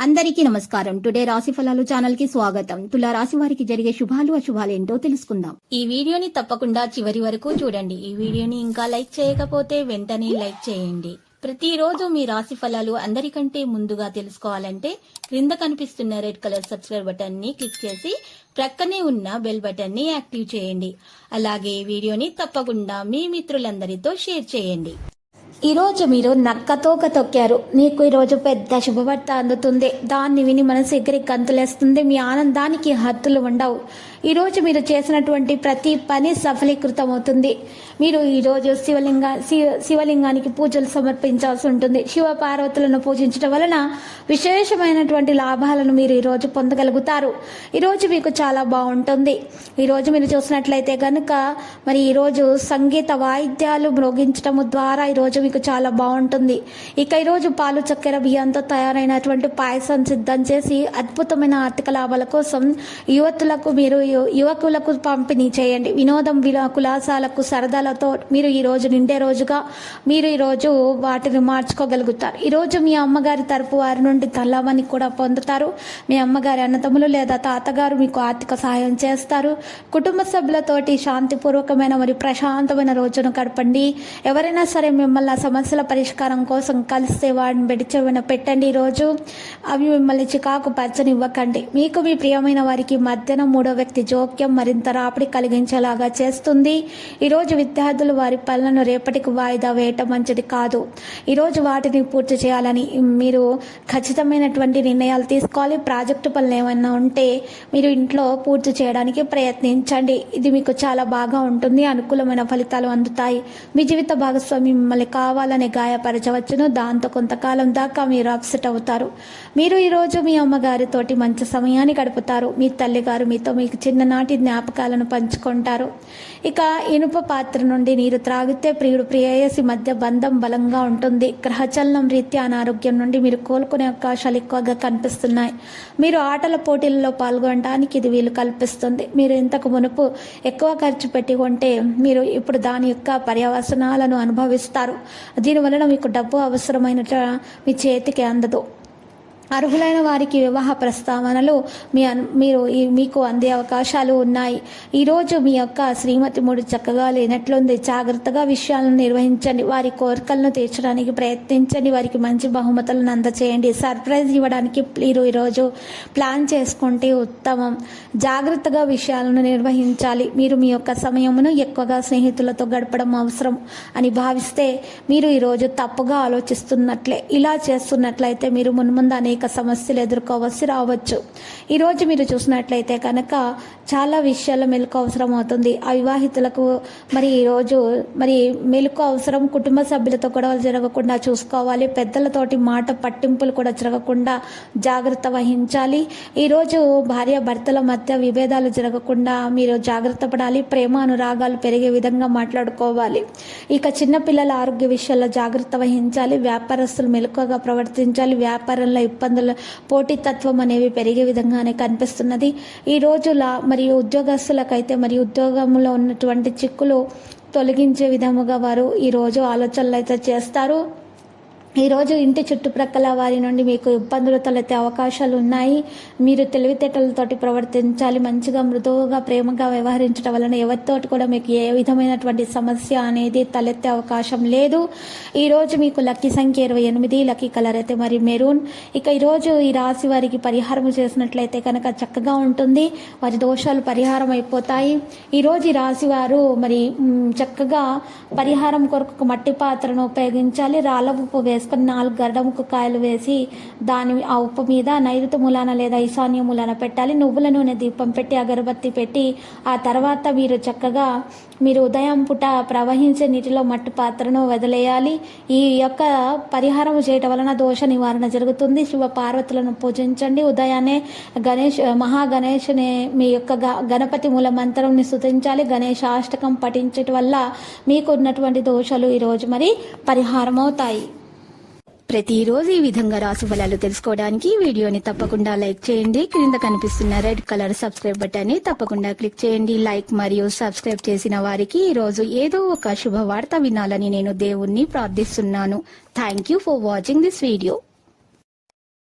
అందరికీ నమస్కారం. టుడే రాశి ఫలాలు ఛానల్ కి స్వాగతం. తులా రాశి వారికి జరిగే శుభాలు అశుభాలు ఏంటో తెలుసుకుందాం. ఈ వీడియోని తప్పకుండా చివరి వరకు చూడండి. ఈ వీడియోని ఇంకా లైక్ చేయకపోతే వెంటనే లైక్ చేయండి. ప్రతిరోజు మీ రాశి ఫలాలు అందరికంటే ముందుగా తెలుసుకోవాలంటే క్రింద కనిపిస్తున్న రెడ్ కలర్ సబ్స్క్రైబ్ బటన్ ని క్లిక్ చేసి ప్రక్కనే ఉన్న బెల్ బటన్ ని యాక్టివ్ చేయండి. అలాగే ఈ వీడియోని తప్పకుండా మీ మిత్రులందరితో షేర్ చేయండి. ఈరోజు మీరు నక్కతోక తొక్కారు. నీకు ఈరోజు పెద్ద శుభవార్త అందుతుంది. దాన్ని విని మనసు ఎగిరి గంతులేస్తుంది. మీ ఆనందానికి హద్దులు ఉండవు. ఈరోజు మీరు చేసినటువంటి ప్రతి పని సఫలీకృతం అవుతుంది. మీరు ఈరోజు శివలింగానికి పూజలు సమర్పించాల్సి ఉంటుంది. శివ పార్వతులను పూజించడం వలన విశేషమైనటువంటి లాభాలను మీరు ఈరోజు పొందగలుగుతారు. ఈరోజు మీకు చాలా బాగుంటుంది. ఈరోజు మీరు చూసినట్లయితే కనుక మరి ఈరోజు సంగీత వాయిద్యాలు మ్రోగించడం ద్వారా ఈరోజు మీకు చాలా బాగుంటుంది. ఇక ఈరోజు పాలు చక్కెర బియ్యంతో తయారైనటువంటి పాయసం సిద్ధం చేసి అద్భుతమైన ఆర్థిక లాభాల కోసం యువకులకు పంపిణీ చేయండి. వినోదం కులాసాలకు సరదాలతో మీరు ఈ రోజు నిండే రోజుగా మీరు ఈరోజు వాటిని మార్చుకోగలుగుతారు. ఈరోజు మీ అమ్మగారి తరపు వారి నుండి తల్లమని కూడా పొందుతారు. మీ అమ్మగారి అన్నతమ్ములు లేదా తాతగారు మీకు ఆర్థిక సహాయం చేస్తారు. కుటుంబ సభ్యులతోటి శాంతిపూర్వకమైన మరియు ప్రశాంతమైన రోజును గడపండి. ఎవరైనా సరే మిమ్మల్ని సమస్యల పరిష్కారం కోసం కలిస్తే వాడిని బెడిచెవిన పెట్టండి. ఈరోజు అవి మిమ్మల్ని చికాకు పరచనివ్వకండి. మీకు మీ ప్రియమైన వారికి మధ్యన మూడో వ్యక్తి జోక్యం మరింత రాపిడి కలిగించేలాగా చేస్తుంది. ఈరోజు విద్యార్థులు వారి పనులను రేపటికి వాయిదా వేయటం మంచిది కాదు. ఈరోజు వాటిని పూర్తి చేయాలని మీరు ఖచ్చితమైనటువంటి నిర్ణయాలు తీసుకోవాలి. ప్రాజెక్టు పనులు ఏమైనా ఉంటే మీరు ఇంట్లో పూర్తి చేయడానికి ప్రయత్నించండి. ఇది మీకు చాలా బాగా ఉంటుంది. అనుకూలమైన ఫలితాలు అందుతాయి. మీ జీవిత భాగస్వామి మిమ్మల్ని కావాలని గాయపరచవచ్చును. దాంతో కొంతకాలం దాకా మీరు అప్సెట్ అవుతారు. మీరు ఈరోజు మీ అమ్మగారితోటి మంచి సమయాన్ని గడుపుతారు. మీ తల్లిగారు మీతో మీకు చిన్ననాటి జ్ఞాపకాలను పంచుకుంటారు. ఇక ఇనుప పాత్ర నుండి నీరు త్రాగితే ప్రియుడు ప్రేయసి మధ్య బంధం బలంగా ఉంటుంది. గ్రహచలనం రీత్యా అనారోగ్యం నుండి మీరు కోలుకునే అవకాశాలు ఎక్కువగా కనిపిస్తున్నాయి. మీరు ఆటల పోటీలలో పాల్గొనడానికి ఇది వీలు కల్పిస్తుంది. మీరు ఇంతకు మునుపు ఎక్కువ ఖర్చు పెట్టి ఉంటే మీరు ఇప్పుడు దాని యొక్క పర్యవసనాలను అనుభవిస్తారు. దీనివలన మీకు డబ్బు అవసరమైన మీ చేతికి అందదు. అర్హులైన వారికి వివాహ ప్రస్తావనలు మీకు అందే అవకాశాలు ఉన్నాయి. ఈరోజు మీ యొక్క శ్రీమతి మూడు చక్కగా లేనట్లుంది. జాగ్రత్తగా విషయాలను నిర్వహించండి. వారి కోరికలను తీర్చడానికి ప్రయత్నించండి. వారికి మంచి బహుమతులను అందచేయండి. సర్ప్రైజ్ ఇవ్వడానికి మీరు ఈరోజు ప్లాన్ చేసుకుంటే ఉత్తమం. జాగ్రత్తగా విషయాలను నిర్వహించాలి. మీరు మీ యొక్క సమయమును ఎక్కువగా స్నేహితులతో గడపడం అవసరం అని భావిస్తే మీరు ఈరోజు తప్పుగా ఆలోచిస్తున్నట్లే. ఇలా చేస్తున్నట్లయితే మీరు మున్ముందు అనేక సమస్యలు ఎదుర్కోవలసి రావచ్చు. ఈరోజు మీరు చూసినట్లయితే కనుక చాలా విషయాల్లో మెలకు అవసరం అవుతుంది. అవివాహితులకు ఈరోజు మెలకు అవసరం. కుటుంబ సభ్యులతో గొడవలు జరగకుండా చూసుకోవాలి. పెద్దలతోటి మాట పట్టింపులు కూడా జరగకుండా జాగ్రత్త వహించాలి. ఈరోజు భార్య భర్తల మధ్య విభేదాలు జరగకుండా మీరు జాగ్రత్త పడాలి. ప్రేమ అనురాగాలు పెరిగే విధంగా మాట్లాడుకోవాలి. ఇక చిన్నపిల్లల ఆరోగ్య విషయాల్లో జాగ్రత్త వహించాలి. వ్యాపారస్తులు మెలకువగా ప్రవర్తించాలి. వ్యాపారంలో ఇబ్బందులు పోటీతత్వం అనేవి పెరిగే విధంగానే కనిపిస్తున్నది. ఈ రోజులా మరియు ఉద్యోగస్తులకైతే ఉద్యోగంలో ఉన్నటువంటి చిక్కులు తొలగించే విధముగా వారు ఈరోజు ఆలోచనలు అయితే చేస్తారు. ఈరోజు ఇంటి చుట్టుప్రక్కల వారి నుండి మీకు ఇబ్బందులు తలెత్తే అవకాశాలు ఉన్నాయి. మీరు తెలివితేటలతోటి ప్రవర్తించాలి. మంచిగా మృదువుగా ప్రేమగా వ్యవహరించడం వలన ఎవరితోటి కూడా మీకు ఏ విధమైనటువంటి సమస్య అనేది తలెత్తే అవకాశం లేదు. ఈరోజు మీకు లక్కీ సంఖ్య 28, లక్కీ కలర్ అయితే మెరూన్. ఇక ఈరోజు ఈ రాశి వారికి పరిహారం చేసినట్లయితే కనుక చక్కగా ఉంటుంది. వారి దోషాలు పరిహారం అయిపోతాయి. ఈరోజు ఈ రాశి వారు చక్కగా పరిహారం కొరకు మట్టి పాత్రను ఉపయోగించాలి. రాళ్ళ ఉప్పు వేసుకొని 4 గడ్డముకు కాయలు వేసి ఆ ఉప్పు మీద నైరుతి మూలాన లేదా ఈశాన్య మూలాన పెట్టాలి. నువ్వుల నూనె దీపం పెట్టి అగరబత్తి పెట్టి ఆ తర్వాత మీరు ఉదయం పూట ప్రవహించే నీటిలో మట్టి పాత్రను వదిలేయాలి. ఈ యొక్క పరిహారం చేయటం వలన దోష నివారణ జరుగుతుంది. శివ పార్వతులను పూజించండి. ఉదయాన్నే మహాగణేశుని మీ యొక్క గణపతి మూల మంత్రంని స్తుతించాలి. గణేశాష్టకం పఠించటం వల్ల మీకు ఉన్నటువంటి దోషాలు ఈరోజు పరిహారం అవుతాయి. ప్రతిరోజు ఈ విధంగా రాశి ఫలాలు తెలుసుకోవడానికి వీడియోని తప్పకుండా లైక్ చేయండి. క్రింద కనిపిస్తున్న రెడ్ కలర్ సబ్స్క్రైబ్ బటన్ ని తప్పకుండా క్లిక్ చేయండి. లైక్ మరియు సబ్స్క్రైబ్ చేసిన వారికి ఈ రోజు ఏదో ఒక శుభవార్త వినాలని నేను దేవుణ్ణి ప్రార్థిస్తున్నాను. Thank you for watching this video.